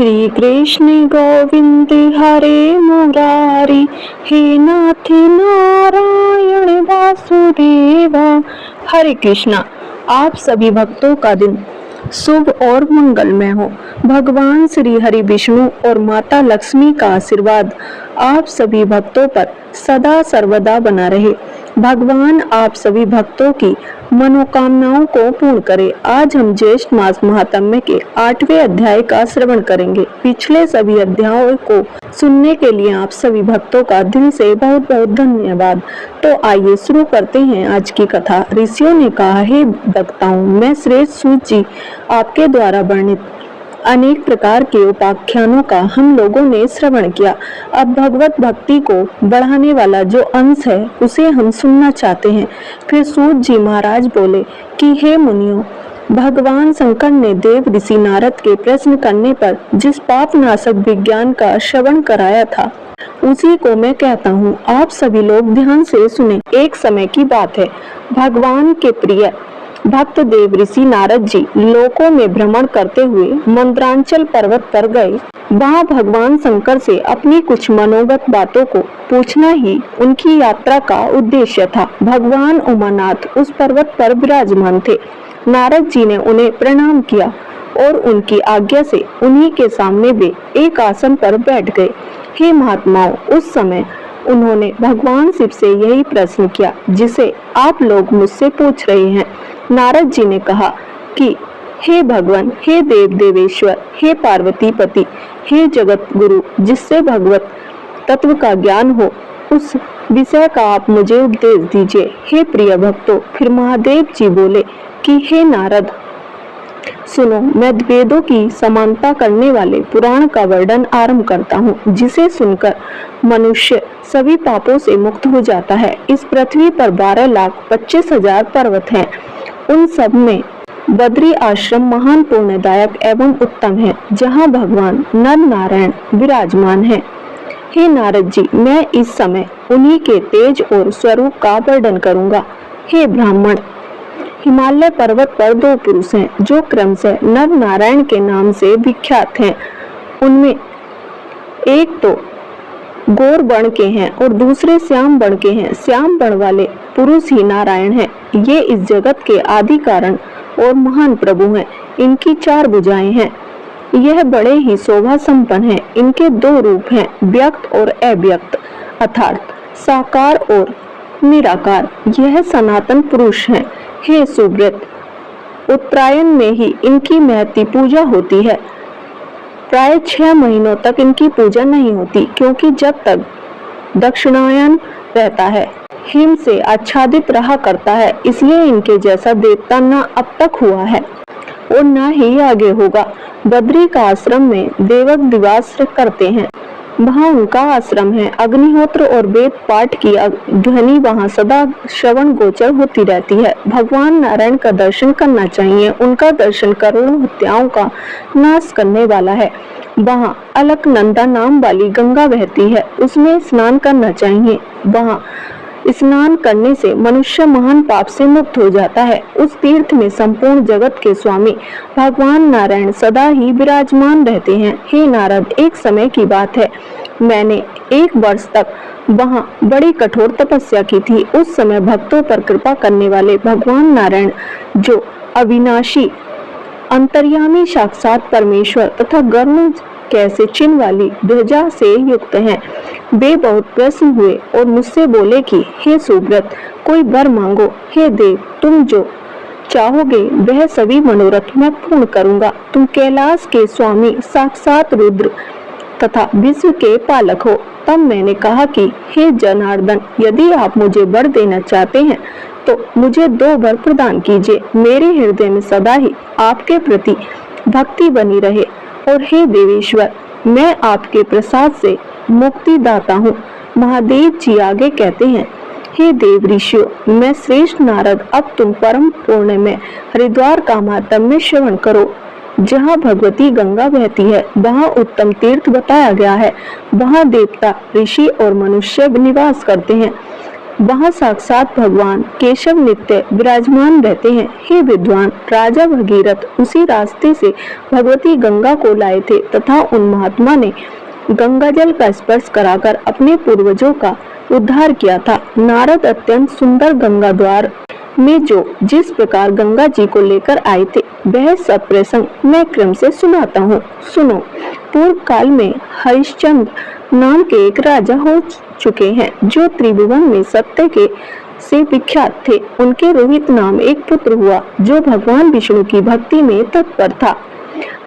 श्री कृष्ण गोविंद हरे मुरारी, हे नाथ नारायण वासुदेवा। हरे कृष्णा। आप सभी भक्तों का दिन शुभ और मंगलमय हो। भगवान श्री हरि विष्णु और माता लक्ष्मी का आशीर्वाद आप सभी भक्तों पर सदा सर्वदा बना रहे। भगवान आप सभी भक्तों की मनोकामनाओं को पूर्ण करे। आज हम ज्येष्ठ मास महात्म्य के 8वें अध्याय का श्रवण करेंगे। पिछले सभी अध्यायों को सुनने के लिए आप सभी भक्तों का दिल से बहुत बहुत धन्यवाद। तो आइए शुरू करते हैं आज की कथा। ऋषियों ने कहा, हे वक्ताओं, मैं श्रेष्ठ सूत जी आपके द्वारा वर्णित अनेक प्रकार के उपाख्यानों का हम लोगों ने श्रवण किया। अब भगवत भक्ति को बढ़ाने वाला जो अंश है उसे हम सुनना चाहते हैं। फिर सूत जी महाराज बोले कि हे मुनियों, भगवान शंकर ने देव ऋषि नारद के प्रश्न करने पर जिस पाप नाशक विज्ञान का श्रवण कराया था उसी को मैं कहता हूँ। आप सभी लोग ध्यान से सुने। एक समय की बात है, भगवान के प्रिय भक्त देव ऋषि नारद जी लोकों में भ्रमण करते हुए मंद्रांचल पर्वत पर गए। वहां भगवान शंकर से अपनी कुछ मनोगत बातों को पूछना ही उनकी यात्रा का उद्देश्य था। भगवान उमानाथ उस पर्वत पर विराजमान थे। नारद जी ने उन्हें प्रणाम किया और उनकी आज्ञा से उन्हीं के सामने वे एक आसन पर बैठ गए। हे महात्माओं, उस समय उन्होंने भगवान शिव से यही प्रश्न किया जिसे आप लोग मुझसे पूछ रहे हैं। नारद जी ने कहा कि हे भगवान, हे देव देवेश्वर, हे पार्वती पति, हे जगत गुरु, जिससे भगवत तत्व का ज्ञान हो उस विषय का आप मुझे उपदेश दीजिए। हे प्रिय भक्तों। फिर महादेव जी बोले कि हे नारद, सुनो, मैं वेदों की समानता करने वाले पुराण का वर्णन आरंभ करता हूँ, जिसे सुनकर मनुष्य सभी पापों से मुक्त हो जाता है। इस पृथ्वी पर 12,25,000 पर्वत हैं। उन सब में बद्री आश्रम महान पुण्यदायक एवं उत्तम है, जहाँ भगवान नर नारायण विराजमान है। हे नारद जी, मैं इस समय उन्हीं के तेज और स्वरूप का वर्णन करूंगा। हे ब्राह्मण, हिमालय पर्वत पर 2 पुरुष हैं जो क्रमशः नर नारायण के नाम से विख्यात हैं। उनमें एक तो गौर वर्ण के हैं और दूसरे श्याम वर्ण के हैं। श्याम वर्ण वाले पुरुष ही नारायण हैं। ये इस जगत के आदि कारण और महान प्रभु हैं। इनकी 4 भुजाएं हैं। यह बड़े ही शोभा संपन्न हैं। इनके 2 रूप हैं, व्यक्त और अव्यक्त, अर्थात साकार और निराकार। यह सनातन पुरुष हैं। हे सुव्रत, उत्तरायण में ही इनकी महती पूजा होती है। प्राय 6 महीनों तक इनकी पूजा नहीं होती, क्योंकि जब तक दक्षिणायन रहता है हिम से आच्छादित रहा करता है, इसलिए इनके जैसा देवता न अब तक हुआ है और न ही आगे होगा। बद्री का आश्रम में देवक निवास करते हैं। वहाँ उनका आश्रम है। अग्निहोत्र और वेद पाठ की ध्वनि वहाँ सदा श्रवण गोचर होती रहती है। भगवान नारायण का दर्शन करना चाहिए। उनका दर्शन करोड़ों हत्याओं का नाश करने वाला है। वहाँ अलकनंदा नाम वाली गंगा बहती है, उसमें स्नान करना चाहिए। वहाँ स्नान करने से मनुष्य महान पाप से मुक्त हो जाता है। उस तीर्थ में संपूर्ण जगत के स्वामी भगवान नारायण सदा ही विराजमान रहते हैं। हे नारद, एक समय की बात है, मैंने 1 वर्ष तक वहाँ बड़ी कठोर तपस्या की थी। उस समय भक्तों पर कृपा करने वाले भगवान नारायण, जो अविनाशी अंतर्यामी साक्षात परमेश्वर तथा गरुड़ कैसे चिन्ह वाली ध्वजा से युक्त हैं, वे बहुत प्रसन्न हुए और मुझसे बोले कि हे सुव्रत, कोई वर मांगो। हे देव, तुम जो चाहोगे वह सभी मनोरथ मैं पूर्ण करूंगा। तुम कैलाश के स्वामी साक्षात रुद्र तथा विश्व के पालक हो। तब मैंने कहा कि हे जनार्दन, यदि आप मुझे वर देना चाहते हैं तो मुझे 2 वर प्रदान कीजिए। मेरे हृदय में सदा ही आपके प्रति भक्ति बनी रहे। और हे देवेश्वर, मैं आपके प्रसाद से मुक्ति दाता हूँ। महादेव जी आगे कहते हैं, हे देव ऋषियों, मैं श्रेष्ठ नारद, अब तुम परम पुण्य में हरिद्वार का महात्म्य श्रवण करो। जहाँ भगवती गंगा बहती है वहाँ उत्तम तीर्थ बताया गया है। वहाँ देवता, ऋषि और मनुष्य निवास करते हैं। वहाँ साक्षात भगवान केशव नित्य विराजमान रहते हैं। हे विद्वान, राजा भगीरथ उसी रास्ते से भगवती गंगा को लाए थे तथा उन महात्मा ने गंगा जल का स्पर्श कराकर अपने पूर्वजों का उद्धार किया था। नारद अत्यंत सुंदर गंगा द्वार में जो जिस प्रकार गंगा जी को लेकर आए थे, वह सब प्रसंग मैं क्रम से सुनाता हूँ। सुनो। पूर्व काल में हरिश्चंद्र नाम के एक राजा हो चुके हैं, जो त्रिभुवन में सत्य के से विख्यात थे। उनके रोहित नाम एक पुत्र हुआ, जो भगवान विष्णु की भक्ति में तत्पर था।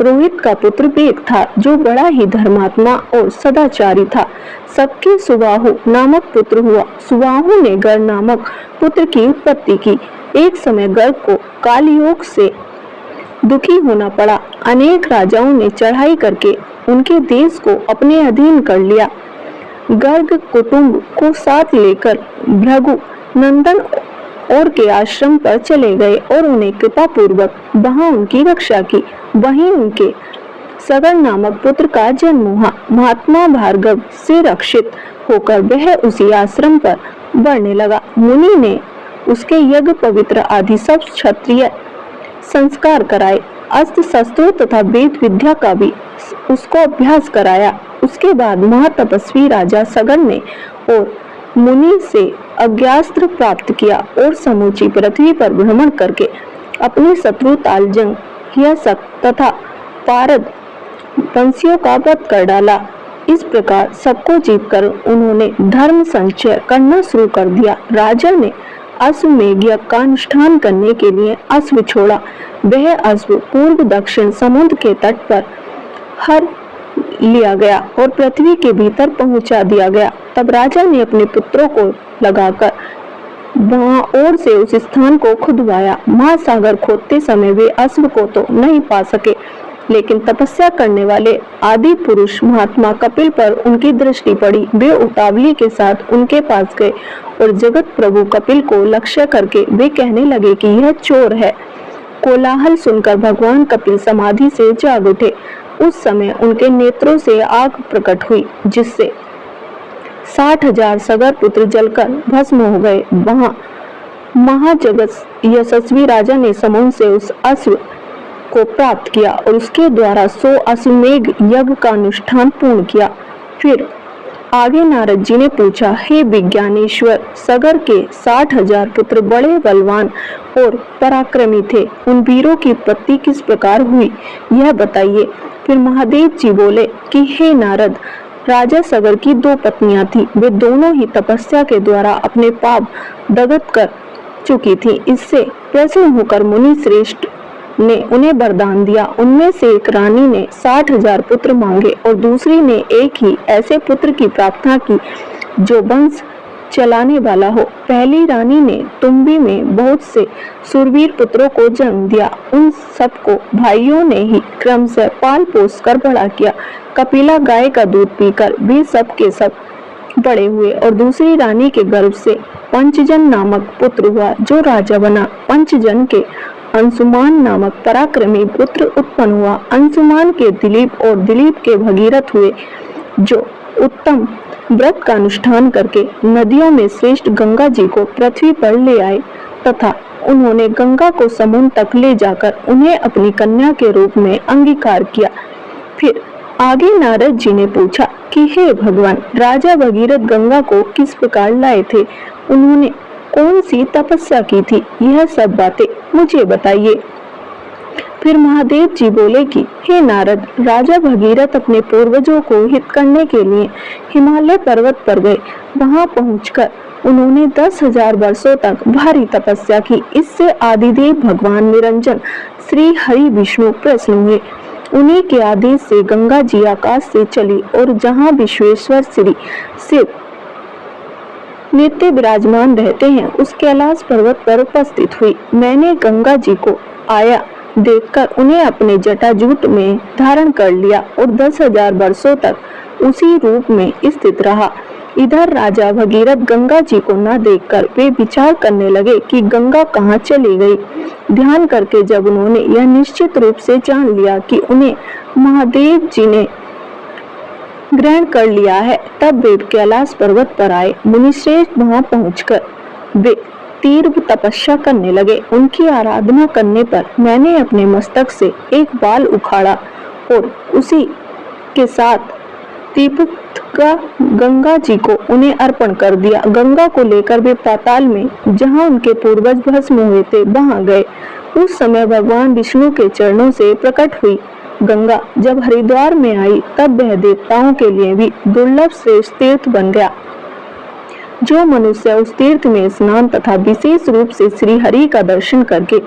रोहित का पुत्र वेग था, जो बड़ा ही धर्मात्मा और सदाचारी था। सबके सुबाहु नामक पुत्र हुआ। सुबाहु ने गर्ग नामक पुत्र की उत्पत्ति की। एक समय गर्ग को कालयोग से दुखी होना पड़ा। अनेक राजाओं ने चढ़ाई करके उनके देश को अपने अधीन कर लिया। गर्ग कुटुंब को साथ लेकर भृगु नंदन और के आश्रम पर चले गए और उन्हें कृपा पूर्वक वहां उनकी रक्षा की। वहीं उनके सगर नामक पुत्र का जन्म हुआ। महात्मा भार्गव से रक्षित होकर वह उसी आश्रम पर बढ़ने लगा। मुनि ने उसके यज्ञ पवित्र आदि सब क्षत्रिय संस्कार कराए। अस्त्र शस्त्रों तथा वेद विद्या का भी उसको अभ्यास कराया। उसके बाद महातपस्वी राजा सगर ने और मुनि से अज्ञास्त्र प्राप्त किया और समूची पृथ्वी पर भ्रमण करके अपने शत्रु तालजंग, हियसक तथा पारद वंशियों का वध कर डाला। इस प्रकार सबको जीतकर उन्होंने धर्म संचय करना शुरू कर दिया। राजा ने अश्वमेध यज्ञ का अनुष्ठान करने के लिए अश्व छोड़ा। वह अश्व पूर्व दक्षिण समुद्र के तट पर हर लिया गया और पृथ्वी के भीतर पहुंचा दिया गया। तब राजा ने अपने पुत्रों को लगाकर वहां और से उस स्थान को खुदवाया। महासागर खोदते समय वे अश्व को तो नहीं पा सके, लेकिन तपस्या करने वाले आदि पुरुष महात्मा कपिल पर उनकी दृष्टि पड़ी। वे उतावली के साथ उनके पास गए और जगत प्रभु कपिल को लक्ष्य करके वे कहने लगे कि यह चोर है। कोलाहल सुनकर भगवान कपिल समाधि से जाग उठे। उस समय उनके नेत्रों से आग प्रकट हुई, जिससे 60,000 सगर पुत्र जलकर भस्म हो गए। वहां महाजगत यशस्वी राजा ने समूह से उस अश्व को प्राप्त किया और उसके द्वारा 100 अश्वमेध यज्ञ का अनुष्ठान पूर्ण किया। फिर आगे नारद जी ने पूछा, हे विज्ञानेश्वर, सगर के 60,000 पुत्र बड़े बलवान और पराक्रमी थे। उन वीरों की उत्पत्ति किस प्रकार हुई, यह बताइए। फिर महादेव जी बोले कि हे नारद, राजा सगर की 2 पत्नियां थी। वे दोनों ही तपस्या के द्वारा अपने पाप दगत कर चुकी थी। इससे प्रसन्न होकर मुनि श्रेष्ठ ने उन्हें वरदान दिया। उनमें से एक रानी ने 60,000 पुत्र मांगे और दूसरी ने एक ही ऐसे पुत्र की प्रार्थना की जो वंश चलाने वाला हो। पहली रानी ने तुम्बी में बहुत से सुरवीर पुत्रों को जन्म दिया। उन सबको भाइयों ने ही क्रमशः पाल पोस कर बड़ा किया। कपिला गाय का दूध पीकर वे सब के सब बड़े हुए और दूसरी रानी के गर्भ से पंचजन नामक पुत्र हुआ, जो राजा बना। पंचजन के अंशुमान नामक पराक्रमी पुत्र उत्पन्न हुआ। अंशुमान के दिलीप और दिलीप के भगीरथ हुए, जो उत्तम व्रत का अनुष्ठान करके नदियों में श्रेष्ठ गंगा जी को पृथ्वी पर ले आए तथा उन्होंने गंगा को समुद्र तक ले जाकर उन्हें अपनी कन्या के रूप में अंगीकार किया। फिर आगे नारद जी ने पूछा कि हे भगवान, राजा भगीरथ गंगा को किस प्रकार लाए थे, उन्होंने कौन सी तपस्या की थी, यह सब बातें मुझे बताइए। फिर महादेव जी बोले कि हे नारद, राजा भगीरथ अपने पूर्वजों को हित करने के लिए हिमालय पर्वत पर गए। वहां पहुंचकर उन्होंने 10,000 वर्षों तक भारी तपस्या की। इससे आदिदेव भगवान निरंजन श्री हरि विष्णु प्रसन्न हुए। उन्हीं के आदेश से गंगा जी आकाश से चली और जहाँ विश्वेश्वर श्री शिव नित्य विराजमान रहते हैं, उस कैलाश पर्वत पर उपस्थित हुई। मैंने गंगा जी को आया देखकर उन्हें अपने जटाजूट में धारण कर लिया और 10,000 वर्षों तक उसी रूप में स्थित रहा। इधर राजा भगीरथ गंगा जी को न देखकर वे विचार करने लगे कि गंगा कहाँ चली गई। ध्यान करके जब उन्होंने यह निश्चित रूप से जान लिया कि उन्हें महादेव जी ने ग्रहण कर लिया है। तब वे कैलाश पर्वत पर आए। मुनिश्रेष्ठ वहां पहुंचकर वे तीव्र तपस्या करने लगे। उनकी आराधना करने पर मैंने अपने मस्तक से एक बाल उखाड़ा और उसी के साथ तीर्थंकर गंगा जी को उन्हें अर्पण कर दिया। गंगा को लेकर वे पाताल में, जहां उनके पूर्वज भस्म हुए थे, वहां गए। उस समय भगवान विष्णु के चरणों से प्रकट हुई गंगा जब हरिद्वार में आई, तब वह देवताओं के लिए भी दुर्लभ श्रेष्ठ तीर्थ बन गया। जो मनुष्य उस तीर्थ में स्नान तथा विशेष रूप से श्री हरि का दर्शन करके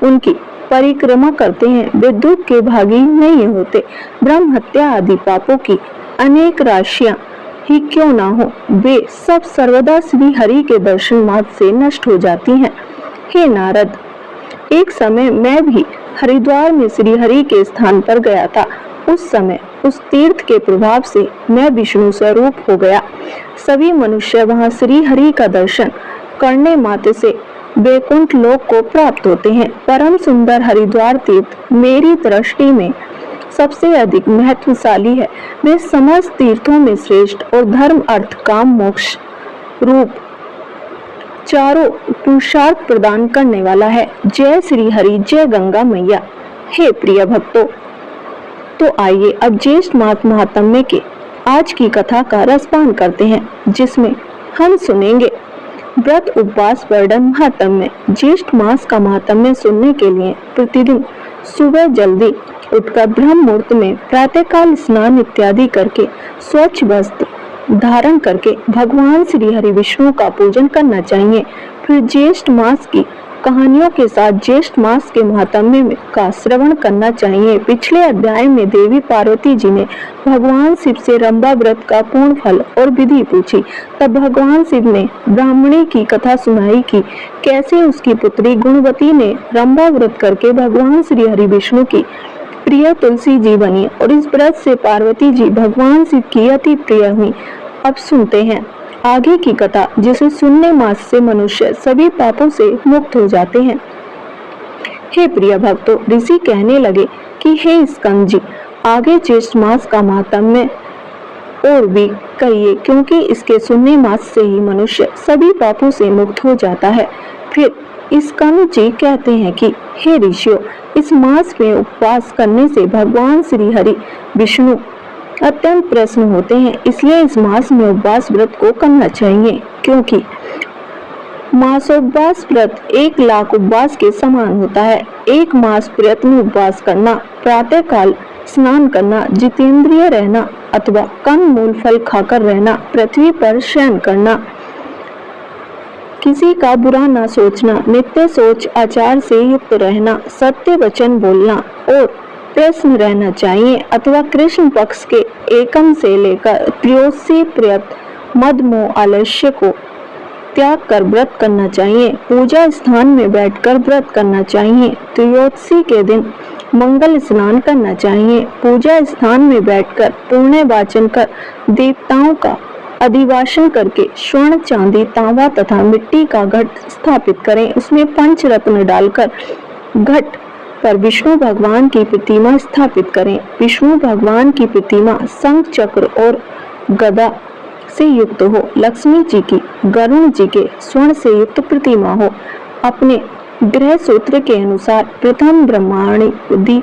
उनकी परिक्रमा करते हैं, वे दुख के भागी नहीं होते। ब्रह्म हत्या आदि पापों की अनेक राशियां ही क्यों ना हो, वे सब सर्वदा श्री हरि के दर्शन मात्र से नष्ट हो जाती हैं। हे नारद, एक समय मैं भी हरिद्वार में श्री हरि के स्थान पर गया था। उस समय उस तीर्थ के प्रभाव से मैं विष्णु स्वरूप हो गया। सभी मनुष्य वहां श्री हरि का दर्शन करने मात्र से वैकुंठ लोक को प्राप्त होते हैं। परम सुंदर हरिद्वार तीर्थ मेरी दृष्टि में सबसे अधिक महत्वशाली है। वे समस्त तीर्थों में श्रेष्ठ और धर्म अर्थ काम मोक्ष रूप चारों पुरुषार्थ प्रदान करने वाला है। जय श्री हरि, जय गंगा मैया। हे प्रिय भक्तों, तो आइए अब ज्येष्ठ मास महात्म्य के आज की कथा का रसपान करते हैं, जिसमें हम सुनेंगे व्रत उपवास वर्णन महात्म्य। ज्येष्ठ मास का महात्म्य सुनने के लिए प्रतिदिन सुबह जल्दी उठकर ब्रह्म मुहूर्त में प्रातःकाल स्नान इत्यादि करके स्वच्छ वस्त्र धारण करके भगवान श्री हरि विष्णु का पूजन करना चाहिए। फिर ज्येष्ठ मास की कहानियों के साथ ज्येष्ठ मास के महात्म्य का श्रवण करना चाहिए। पिछले अध्याय में देवी पार्वती जी ने भगवान शिव से रंभा व्रत का पूर्ण फल और विधि पूछी। तब भगवान शिव ने ब्राह्मणी की कथा सुनाई कि कैसे उसकी पुत्री गुणवती ने रंभा व्रत करके भगवान श्री हरि विष्णु की प्रिय तुलसी जी बनी और इस व्रत से पार्वती जी भगवान शिव की अति प्रिय हुई। अब सुनते हैं आगे की कथा, जिसे सुनने मात्र से मनुष्य सभी पापों से मुक्त हो जाते हैं। हे प्रिय भक्तों, ऋषि कहने लगे कि हे स्कंद जी, आगे ज्येष्ठ मास का महात्म्य और भी कहिए, क्योंकि इसके सुनने मात्र से ही मनुष्य सभी पापों से मुक्त हो जाता है। फिर स्कंद जी कहते हैं कि हे ऋषियों, इस मास में उपवास करने से भगवान श्री हरि विष्णु अत्यंत प्रसन्न होते हैं। इसलिए इस मास में उपवास व्रत को करना चाहिए, क्योंकि मासोपवास व्रत 1,00,000 उपवास के समान होता है। एक मास प्रयत्न उपवास करना, प्रातः काल स्नान करना, जितेंद्रिय रहना अथवा कंद मूल फल खाकर रहना, पृथ्वी पर शयन करना, किसी का बुरा न सोचना, नित्य सोच आचार से युक्त रहना, सत्य वचन बोलना और प्रसन्न रहना चाहिए, अथवा कृष्ण पक्ष के एकम से लेकर त्रयोदशी प्रयत मद मोह आलस्य को त्याग कर व्रत करना चाहिए। पूजा स्थान में बैठकर व्रत करना चाहिए। त्रयोदशी के दिन मंगल स्नान करना चाहिए। पूजा स्थान में बैठकर पुण्य वाचन कर देवताओं का अधिवासन करके स्वर्ण, चांदी, तांबा तथा मिट्टी का घट स्थापित करें। उसमें पंचरत्न डालकर घट पर विष्णु भगवान की प्रतिमा स्थापित करें। विष्णु भगवान की प्रतिमा शंख, चक्र और गदा से युक्त हो। लक्ष्मी जी की, गरुण जी के स्वर्ण से युक्त प्रतिमा हो। अपने ग्रह सूत्र के अनुसार प्रथम ब्रह्माणी बुद्धि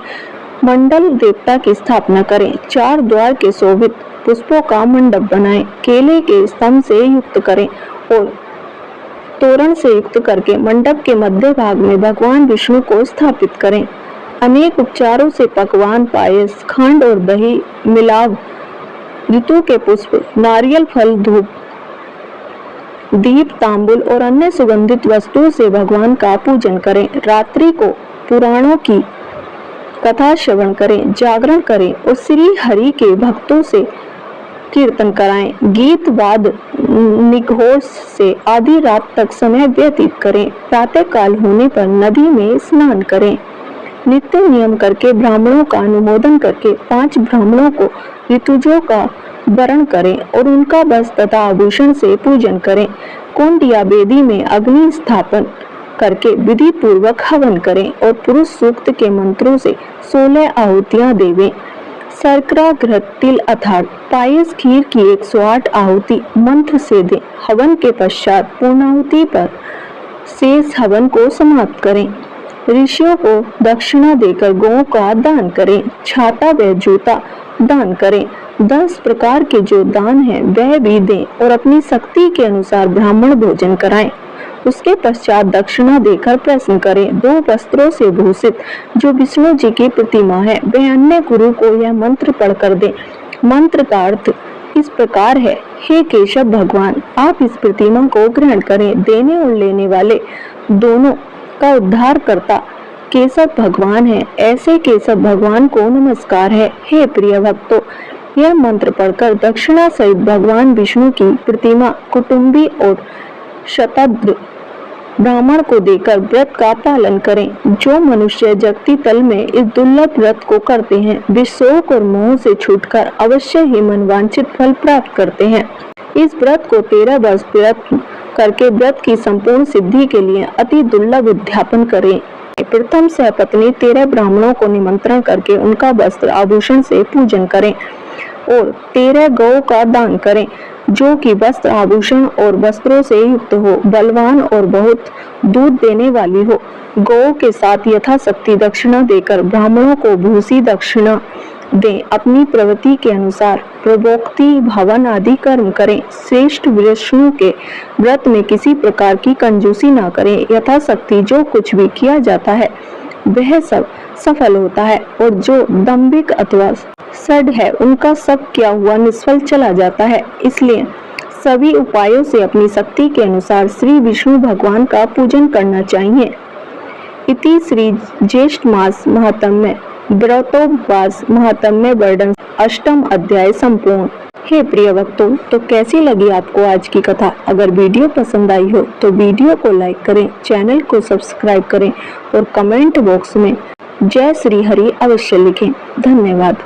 मंडल देवता की स्थापना करें। 4 द्वार के शोभित पुष्पों का मंडप बनाएं। केले के स्तंभ से युक्त करें और तोरण से युक्त करके मंडप के मध्य भाग में भगवान विष्णु को स्थापित करें। अनेक उपचारों से पकवान, पायस, खंड और दही, मिलाव, ऋतु के पुष्प, नारियल फल, धूप, दीप, तांबुल और अन्य सुगंधित वस्तुओं से भगवान का पूजन करें। रात्रि को पुराणों की कथा श्रवण करें, जागरण करें और श्री हरि के भक्तों से कीर्तन कराएं। गीत वाद निघोष से आधी रात तक समय व्यतीत करें। प्रातः काल होने पर नदी में स्नान करें। नित्य नियम करके ब्राह्मणों का अनुमोदन करके 5 ब्राह्मणों को ऋतुजों का वरण करें और उनका वस्त्र तथा आभूषण से पूजन करें। कुंड या वेदी में अग्नि स्थापन करके विधि पूर्वक हवन करें और पुरुष सूक्त के मंत्रों से 16 आहुतियां देवें। शर्करा घृत तिल अर्थात पायस खीर की 108 आहुति मंत्र से दें। हवन के पश्चात पूर्णाहुति पर शेष हवन को समाप्त करें। ऋषियों को दक्षिणा देकर गौ का दान करें। छाता व जूता दान करें। 10 प्रकार के जो दान है वह भी दें और अपनी शक्ति के अनुसार ब्राह्मण भोजन कराएं। उसके पश्चात दक्षिणा देकर प्रश्न करें। 2 वस्त्रों से भूषित जो विष्णु जी की प्रतिमा है वह अन्य गुरु को यह मंत्र पढ़कर दे। मंत्र का अर्थ इस प्रकार है, हे केशव भगवान, आप इस प्रतिमा को ग्रहण करें। देने और लेने वाले दोनों का उद्धार करता केशव भगवान है। ऐसे केशव भगवान को नमस्कार है। हे प्रिय भक्तों, यह मंत्र पढ़कर दक्षिणा सहित भगवान विष्णु की प्रतिमा, कुटुंबी और शतद्र ब्राह्मण को देकर व्रत का पालन करें। जो मनुष्य जगती तल में इस दुर्लभ व्रत को करते हैं वे शोक और मोह से छूटकर अवश्य ही मनवांछित फल प्राप्त करते हैं। इस व्रत को 13 वर्ष व्रत करके व्रत की संपूर्ण सिद्धि के लिए अति दुर्लभ उद्यापन करें। प्रथम सहपत्नी 13 ब्राह्मणों को निमंत्रण करके उनका वस्त्र आभूषण से पूजन करें और 13 गौ का दान करें जो कि वस्त्र आभूषण और वस्त्रों से युक्त हो, बलवान और बहुत दूध देने वाली हो। गौ के साथ यथाशक्ति दक्षिणा देकर ब्राह्मणों को भूसी दक्षिणा दें। अपनी प्रवृत्ति के अनुसार प्रवोक्ति भवन आदि कर्म करें। श्रेष्ठ विष्णु के व्रत में किसी प्रकार की कंजूसी न करें। यथाशक्ति जो कुछ भी किया जाता है वह सब सफल होता है और जो दंभिक अथवा सड है उनका सब किया हुआ निष्फल चला जाता है। इसलिए सभी उपायों से अपनी शक्ति के अनुसार श्री विष्णु भगवान का पूजन करना चाहिए। इति श्री ज्येष्ठ मास महात्म्य व्रतोपवास महात्म्य वर्णन 8वां अध्याय संपूर्ण। हे प्रिय भक्तों, तो कैसी लगी आपको आज की कथा? अगर वीडियो पसंद आई हो तो वीडियो को लाइक करें, चैनल को सब्सक्राइब करें और कमेंट बॉक्स में जय श्री हरि अवश्य लिखें। धन्यवाद।